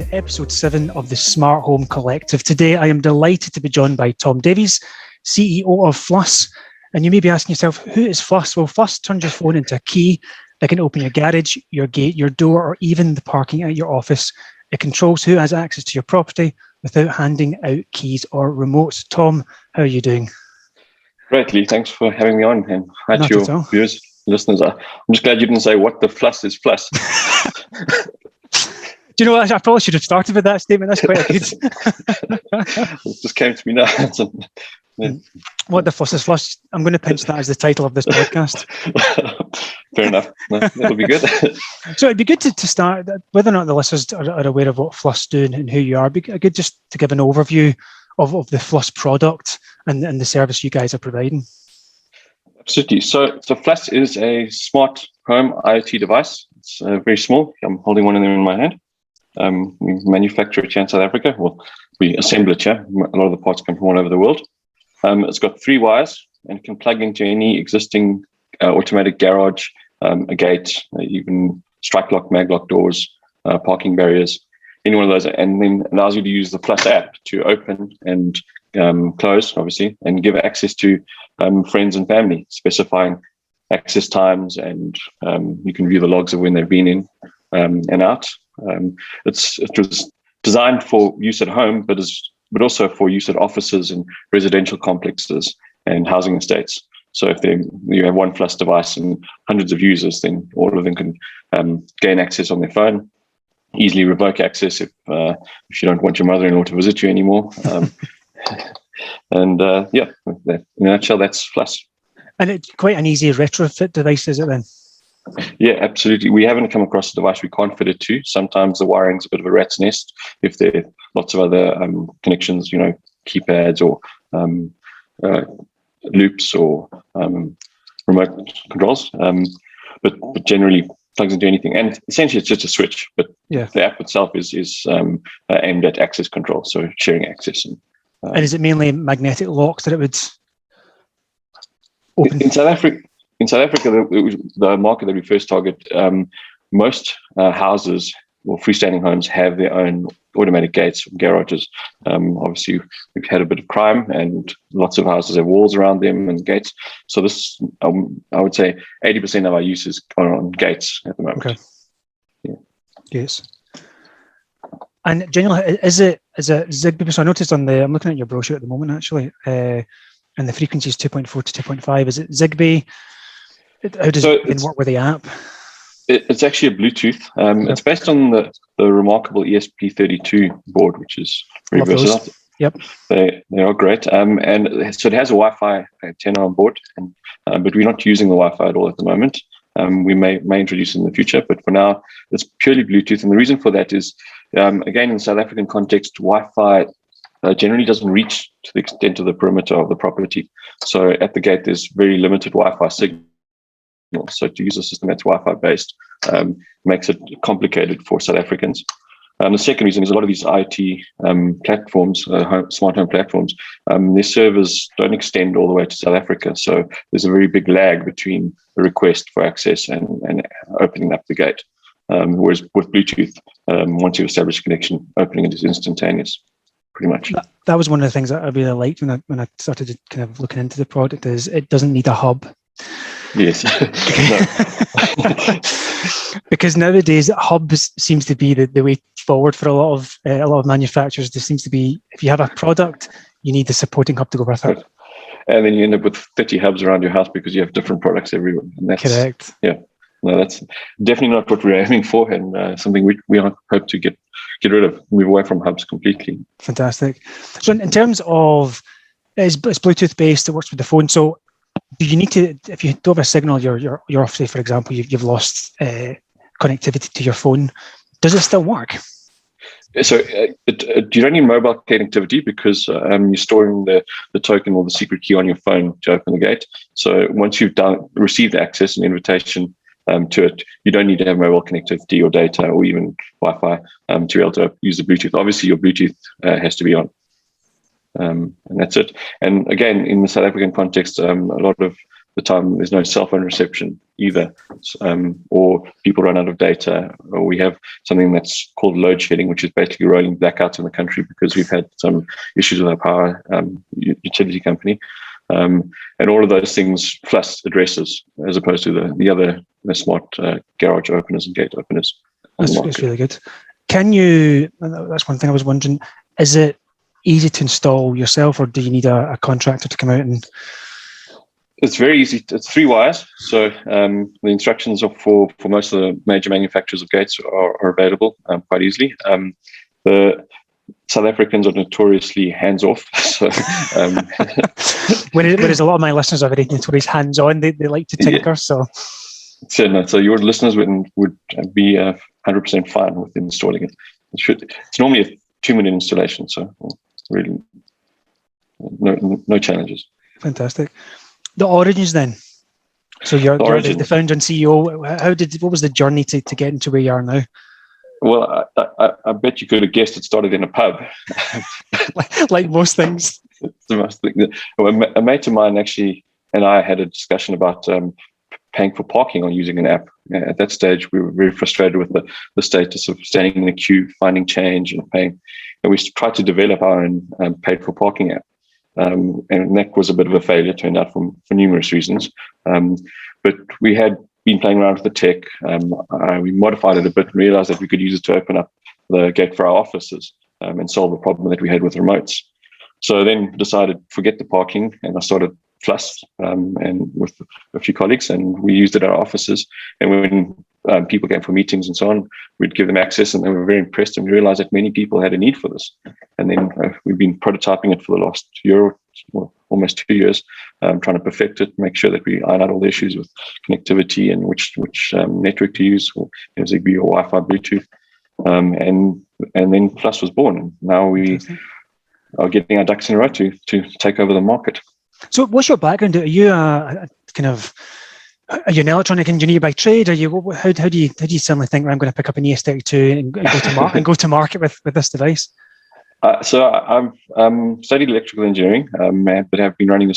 to episode 7 of the Smart Home Collective. Today, I am delighted to be joined by Tom Davies, CEO of Fluss. And you may be asking yourself, who is Fluss? Well, Fluss turns your phone into a key that can open your garage, your gate, your door, or even the parking at your office. It controls who has access to your property without handing out keys or remotes. Tom, how are you doing? Great, Lee. Thanks for having me on. And hi to your viewers, listeners. I'm just glad you didn't say what the Fluss is Fluss. Do you know what? I probably should have started with that statement. That's quite a good. It just came to me now. What the Fluss is Fluss. I'm going to pinch that as the title of this podcast. Fair enough. No, that'll be good. So it'd be good to start, whether or not the listeners are aware of what Fluss do and who you are, it'd be good just to give an overview of the Fluss product and the service you guys are providing. Absolutely. So Fluss is a smart home IoT device. It's very small. I'm holding one of them in my hand. We manufacture it here in South Africa. Well, we assemble it here. A lot of the parts come from all over the world. It's got 3 wires and can plug into any existing automatic garage, a gate, even strike lock, mag lock doors, parking barriers, any one of those, and then allows you to use the Fluss app to open and close, obviously, and give access to friends and family, specifying access times, and you can view the logs of when they've been in and out. It was designed for use at home, but also for use at offices and residential complexes and housing estates. So if you have one Fluss device and hundreds of users, then all of them can gain access on their phone, easily revoke access if you don't want your mother-in-law to visit you anymore. In a nutshell, that's Fluss. And it's quite an easy retrofit device, is it then? Yeah, absolutely. We haven't come across a device we can't fit it to. Sometimes the wiring's a bit of a rat's nest if there are lots of other connections, keypads or loops or remote controls. But generally plugs into anything. And essentially it's just a switch, but the app itself is aimed at access control, so sharing access. And is it mainly magnetic locks that it would open? In South Africa, the market that we first target, most houses or freestanding homes have their own automatic gates from garages. Obviously, we've had a bit of crime, and lots of houses have walls around them and gates. So this, I would say, 80% of our uses are on gates at the moment. Okay. Yeah. Yes. And generally, is it Zigbee? So I noticed I'm looking at your brochure at the moment, actually, and the frequency is 2.4 to 2.5. Is it Zigbee? How does it work with the app? It's actually a Bluetooth. It's based on the remarkable ESP32 board, which is very versatile. Yep, they are great. And so it has a Wi-Fi antenna on board, but we're not using the Wi-Fi at all at the moment. We may introduce it in the future, but for now, it's purely Bluetooth. And the reason for that is, again, in the South African context, Wi-Fi generally doesn't reach to the extent of the perimeter of the property. So at the gate, there's very limited Wi-Fi signal. So to use a system that's Wi-Fi based makes it complicated for South Africans. The second reason is a lot of these IoT platforms, smart home platforms, their servers don't extend all the way to South Africa. So there's a very big lag between the request for access and opening up the gate. Whereas with Bluetooth, once you establish a connection, opening it is instantaneous, pretty much. That was one of the things that I really liked when I started kind of looking into the product, is it doesn't need a hub. Yes. Because nowadays hubs seems to be the way forward for a lot of manufacturers. There seems to be, if you have a product, you need the supporting hub to go with it. And then you end up with 30 hubs around your house because you have different products everywhere. And that's, correct. Yeah. No, that's definitely not what we're aiming for, and something we hope to get rid of, move away from hubs completely. Fantastic. So in terms of, it's Bluetooth based, it works with the phone. So do you need to, if you don't have a signal, you're off, say, for example, you've lost connectivity to your phone, does it still work? So you don't need mobile connectivity because you're storing the token or the secret key on your phone to open the gate. So once you've received access and invitation to it, you don't need to have mobile connectivity or data or even Wi-Fi to be able to use the Bluetooth. Obviously, your Bluetooth has to be on. And that's it. And again, in the South African context, a lot of the time there's no cell phone reception either, or people run out of data, or we have something that's called load shedding, which is basically rolling blackouts in the country because we've had some issues with our power utility company. And all of those things Fluss addresses, as opposed to the smart garage openers and gate openers. That's really good. Can you, that's one thing I was wondering, is it easy to install yourself, or do you need a contractor to come out and... It's very easy. It's 3 wires. So the instructions are for most of the major manufacturers of gates are available quite easily. The South Africans are notoriously hands-off. So, whereas a lot of my listeners are very notorious hands-on. They like to tinker. Yeah. So your listeners would be 100% fine with installing it. It's normally a 2-minute installation, so really no challenges. Fantastic. The origins then. So you're the founder and CEO. What was the journey to get into where you are now? Well, I bet you could have guessed it started in a pub. like most things. It's the most thing. A mate of mine actually and I had a discussion about paying for parking or using an app. At that stage, we were very frustrated with the status of standing in a queue, finding change and paying. And we tried to develop our own paid for parking app. And that was a bit of a failure, turned out for numerous reasons. But we had been playing around with the tech. We modified it a bit and realized that we could use it to open up the gate for our offices and solve a problem that we had with remotes. So then decided, forget the parking, and I started Fluss and with a few colleagues, and we used it at our offices. And when people came for meetings and so on, we'd give them access, and they were very impressed. And we realized that many people had a need for this. And then we've been prototyping it for the last year, or almost 2 years, trying to perfect it, make sure that we iron out all the issues with connectivity and which network to use, or Zigbee or Wi-Fi, Bluetooth. And then Fluss was born. And now we are getting our ducks in a row to take over the market. So what's your background? Are you are you an electronic engineer by trade? How do you suddenly think, well, I'm going to pick up an ES32 and go to market with this device? So I've studied electrical engineering, but have been running a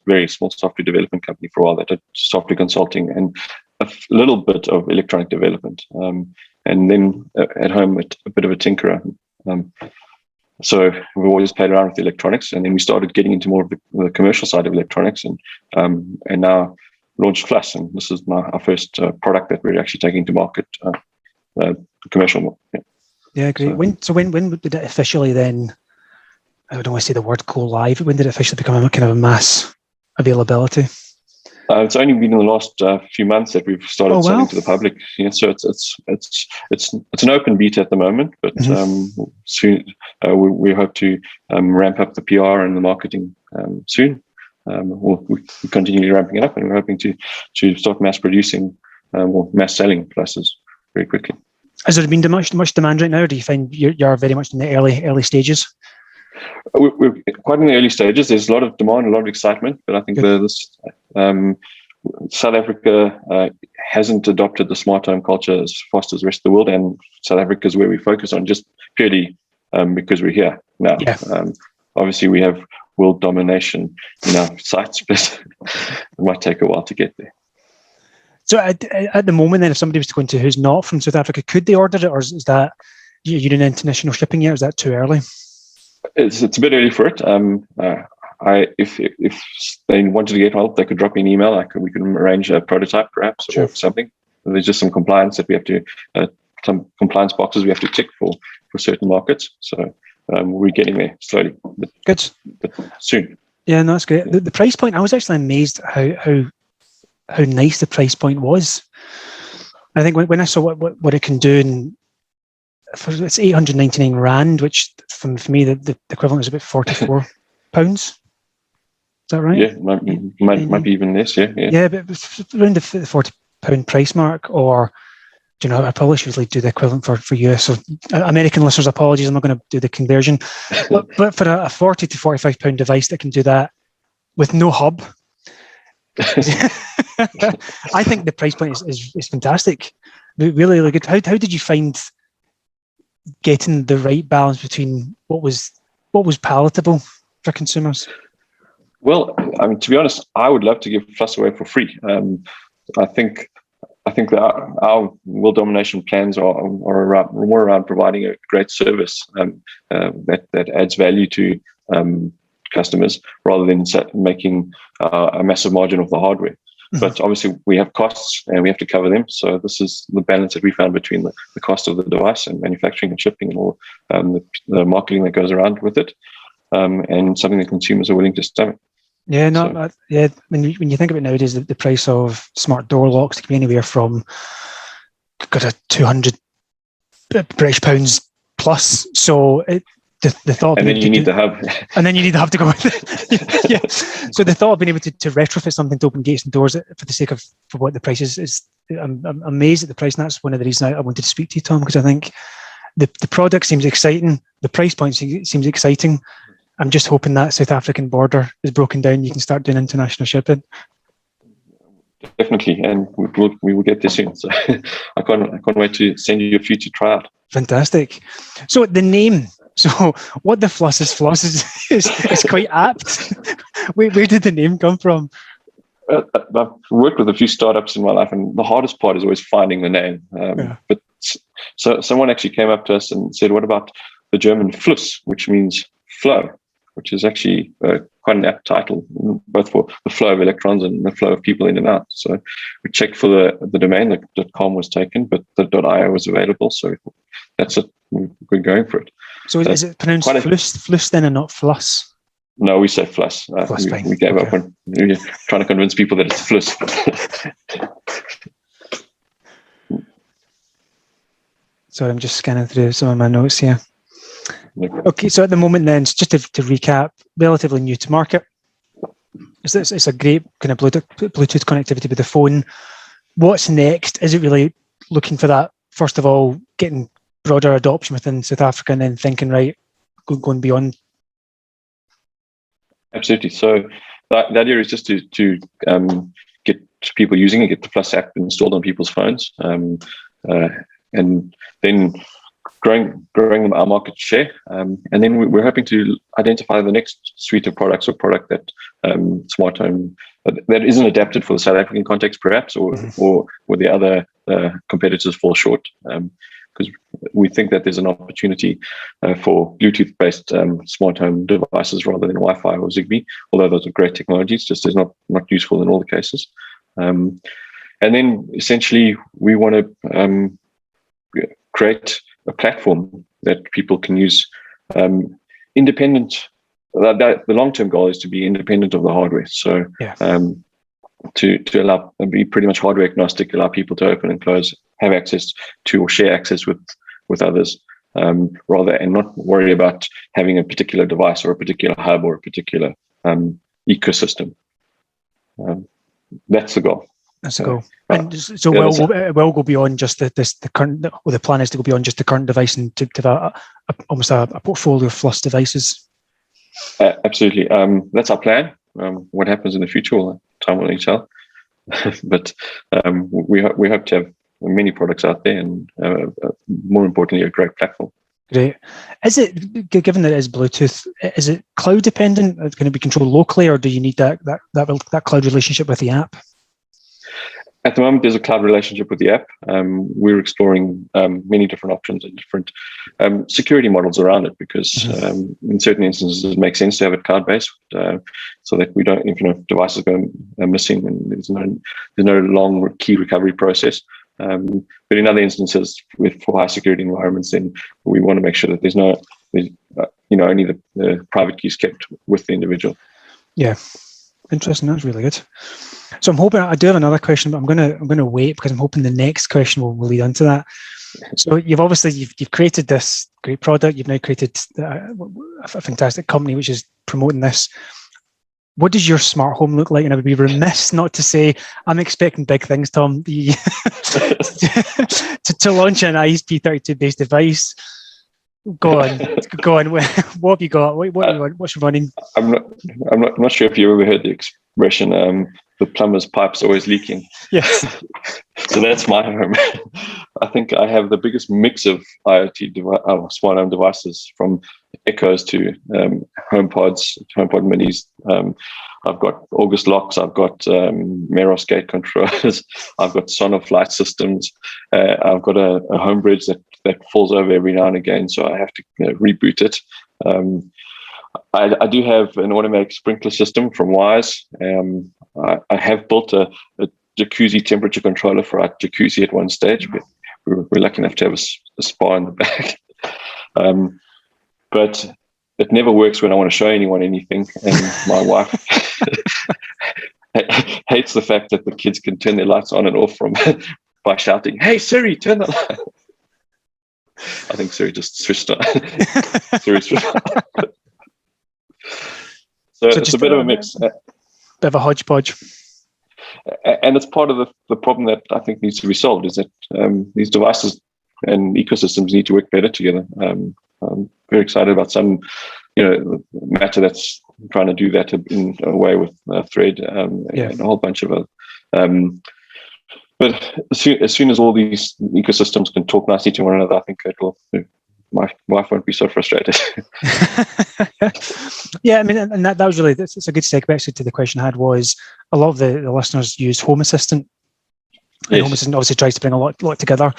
very small software development company for a while that did software consulting and a little bit of electronic development. And then at home, a bit of a tinkerer. So we've always played around with electronics, and then we started getting into more of the commercial side of electronics, and now launched Fluss, and this is our first product that we're actually taking to market, commercial. Yeah, great. So when did it officially then? I don't want to say the word go live. When did it officially become a kind of a mass availability? It's only been in the last few months that we've started selling to the public. Yeah, so it's an open beta at the moment, but soon we hope to ramp up the PR and the marketing soon. We're continually ramping it up, and we're hoping to start mass producing or mass selling Flusses very quickly. Has there been much demand right now, or do you find you're very much in the early stages? We're quite in the early stages. There's a lot of demand, a lot of excitement, but I think South Africa hasn't adopted the smart home culture as fast as the rest of the world, and South Africa is where we focus on, just purely because we're here now. Yeah. Obviously, we have world domination in our sights, but it might take a while to get there. So at the moment, then, if somebody was to go into who's not from South Africa, could they order it, or is that you're doing international shipping yet? Or is that too early? It's a bit early for it. If they wanted to get help, they could drop me an email. We can arrange a prototype, perhaps, or something. There's just some compliance that we have to, some compliance boxes we have to tick for certain markets. So we're getting there slowly. But soon. Yeah, no, that's great. The price point, I was actually amazed how nice the price point was. I think when I saw what it can do, and it's 899 Rand, which for me the equivalent is about £44. Is that right? Yeah, might be even less. Yeah, but around the £40 price mark, or I probably should usually do the equivalent for US. So American listeners, apologies, I'm not going to do the conversion. but for a £40 to £45 device that can do that with no hub, I think the price point is fantastic. Really, really good. How did you find getting the right balance between what was palatable for consumers? Well, I mean, to be honest, I would love to give Fluss away for free. I think that our world domination plans are more around providing a great service that adds value to customers rather than making a massive margin off the hardware. Mm-hmm. But obviously, we have costs and we have to cover them. So this is the balance that we found between the cost of the device and manufacturing and shipping and all the marketing that goes around with it, and something that consumers are willing to stomach. Yeah, no, yeah. When you think about nowadays, the price of smart door locks can be anywhere from 200 British pounds plus. So the thought, and then you need the hub, and then you need the hub to go with it. Yeah. So the thought of being able to retrofit something to open gates and doors for the sake of for what the price is I'm amazed at the price, and that's one of the reasons I wanted to speak to you, Tom, because I think the product seems exciting, the price point seems exciting. I'm just hoping that South African border is broken down. You can start doing international shipping. Definitely, and we will get this soon. So I can't wait to send you a few to try out. Fantastic. So the name. So what the Fluss is quite apt. Where did the name come from? I've worked with a few startups in my life, and the hardest part is always finding the name. But so someone actually came up to us and said, "What about the German Fluss, which means flow?" Which is actually quite an apt title, both for the flow of electrons and the flow of people in and out. So we checked for the domain. The .com was taken, but the .io was available. So that's it. We're going for it. So is it pronounced Fluss then and not Fluss? No, we say Fluss. We gave up on trying to convince people that it's Fluss. So I'm just scanning through some of my notes here. Okay, so at the moment then, just to recap, relatively new to market. It's a great kind of Bluetooth connectivity with the phone. What's next? Is it really looking for that, first of all, getting broader adoption within South Africa and then thinking, right, going beyond? Absolutely. So the idea is just to get people using it, get the Fluss app installed on people's phones, and then growing our market share, and then we're hoping to identify the next suite of products or product that smart home that isn't adapted for the South African context, perhaps, or where the other competitors fall short. Because we think that there's an opportunity for Bluetooth-based smart home devices rather than Wi-Fi or Zigbee, although those are great technologies, just is not useful in all the cases. And then essentially we want to create a platform that people can use independent. The long-term goal is to be independent of the hardware. So to allow be pretty much hardware agnostic, allow people to open and close, have access to or share access with others, rather, and not worry about having a particular device or a particular hub or a particular ecosystem. That's the goal. That's the goal. And so we'll go beyond just the current, or the plan is to go beyond just the current device and to have almost a portfolio of Fluss devices. Absolutely. That's our plan. What happens in the future, time will only tell. But we hope to have many products out there, and more importantly, a great platform. Great. Is it, given that it is Bluetooth, is it cloud dependent? It's going to be controlled locally, or do you need that cloud relationship with the app? At the moment, there's a cloud relationship with the app. We're exploring many different options and different security models around it, because in certain instances it makes sense to have it cloud-based, so that we don't, if devices go missing, and there's no long key recovery process. But in other instances, for high security environments, then we want to make sure that there's only the private keys kept with the individual. Yeah. Interesting. That's really good. So I'm hoping, I do have another question, but I'm going to wait, because I'm hoping the next question will lead into that. So you've created this great product. You've now created a fantastic company which is promoting this. What does your smart home look like? And I would be remiss not to say I'm expecting big things, Tom. To launch an ISP32 based device. Go on. What have you got? What's running? I'm not sure if you ever heard the expression, the plumber's pipe's always leaking. Yes. So that's my home. I think I have the biggest mix of IoT smart home devices, from Echoes to HomePods, HomePod Minis. I've got August locks, I've got Meros gate controllers, I've got Sonar flight systems, I've got a home bridge that falls over every now and again, so I have to reboot it. I do have an automatic sprinkler system from Wise. I have built a jacuzzi temperature controller for our jacuzzi at one stage, but we're lucky enough to have a spa in the back. But it never works when I want to show anyone anything, and my wife hates the fact that the kids can turn their lights on and off by shouting, "Hey Siri, turn the light." I think Siri just switched on. Siri switched on. So it's a bit of a mix. Bit of a hodgepodge. And it's part of the problem that I think needs to be solved, is that these devices and ecosystems need to work better together. I'm very excited about some, matter that's trying to do that in a way with Thread and a whole bunch of other. But as soon as all these ecosystems can talk nicely to one another, I think my wife won't be so frustrated. Yeah, I mean, and that was really, it's a good segue actually to the question I had, was a lot of the listeners use Home Assistant. And Home Assistant obviously tries to bring a lot together.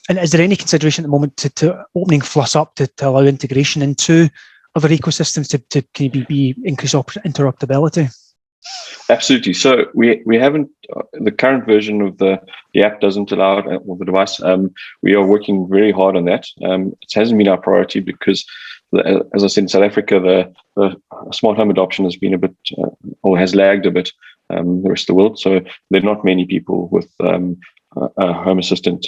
And is there any consideration at the moment to opening Fluss up to allow integration into other ecosystems to be increase interoperability? Absolutely. So we haven't, the current version of the app doesn't allow it, or the device. We are working very hard on that. It hasn't been our priority because, as I said, in South Africa, the smart home adoption has been a bit, or has lagged a bit, the rest of the world. So there are not many people with a Home Assistant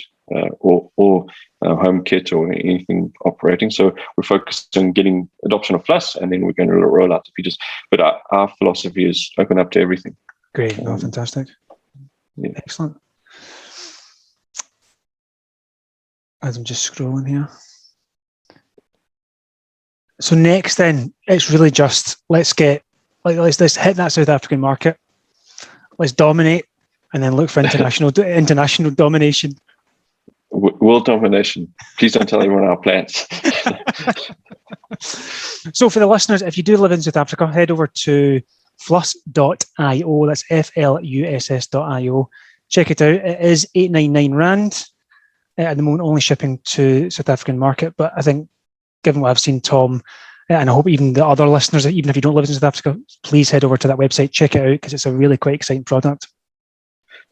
or HomeKit or anything operating. So we're focused on getting adoption of Fluss, and then we're going to roll out the features. But our philosophy is open up to everything. Great. Fantastic. Yeah. Excellent. As I'm just scrolling here. So next then, it's really just, let's hit that South African market. Let's dominate, and then look for international domination. World domination. Please don't tell anyone our plans. So for the listeners, if you do live in South Africa, head over to fluss.io. That's FLUSS.io. Check it out. It is 899 Rand. At the moment, only shipping to South African market. But I think, given what I've seen, Tom, and I hope even the other listeners, even if you don't live in South Africa, please head over to that website, check it out, because it's a really quite exciting product.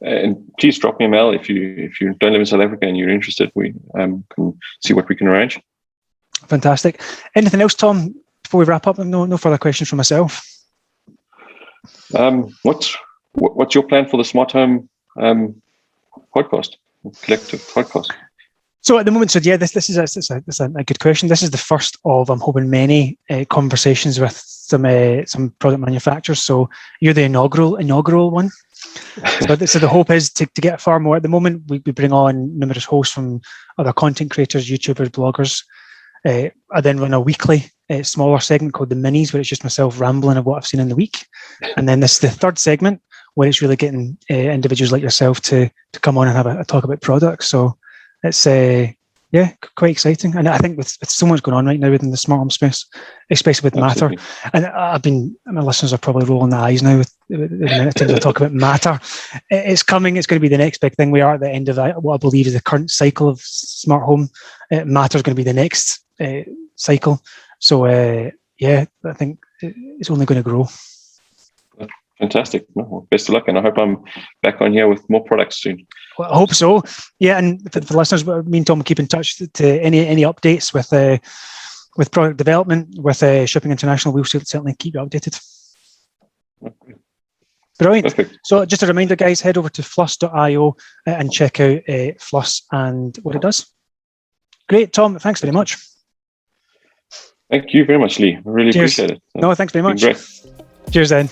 And please drop me a mail if you don't live in South Africa and you're interested. We can see what we can arrange. Fantastic. Anything else, Tom, before we wrap up? No further questions from myself. What's your plan for the Smart Home podcast, collective podcast? So at the moment, this is a good question. This is the first of, I'm hoping, many conversations with some product manufacturers. So you're the inaugural one. So the hope is to get far more. At the moment, we bring on numerous hosts from other content creators, YouTubers, bloggers. I then run a weekly smaller segment called The Minis, where it's just myself rambling of what I've seen in the week. And then this is the third segment, where it's really getting individuals like yourself to come on and have a talk about products. So it's quite exciting. And I think with so much going on right now within the smart home space, especially with Matter, and my listeners are probably rolling their eyes now with the minute times I talk about Matter. It's coming. It's going to be the next big thing. We are at the end of what I believe is the current cycle of smart home. Matter is going to be the next cycle. So I think it's only going to grow. Fantastic. Well, best of luck, and I hope I'm back on here with more products soon. Well, I hope so. Yeah, and for the listeners, me and Tom will keep in touch to any updates with product development, with Shipping International. We'll certainly keep you updated. Okay. Brilliant. Perfect. So just a reminder, guys, head over to fluss.io and check out Fluss and what it does. Great, Tom. Thanks very much. Thank you very much, Lee. I really appreciate it. No, thanks very much. Great. Cheers then.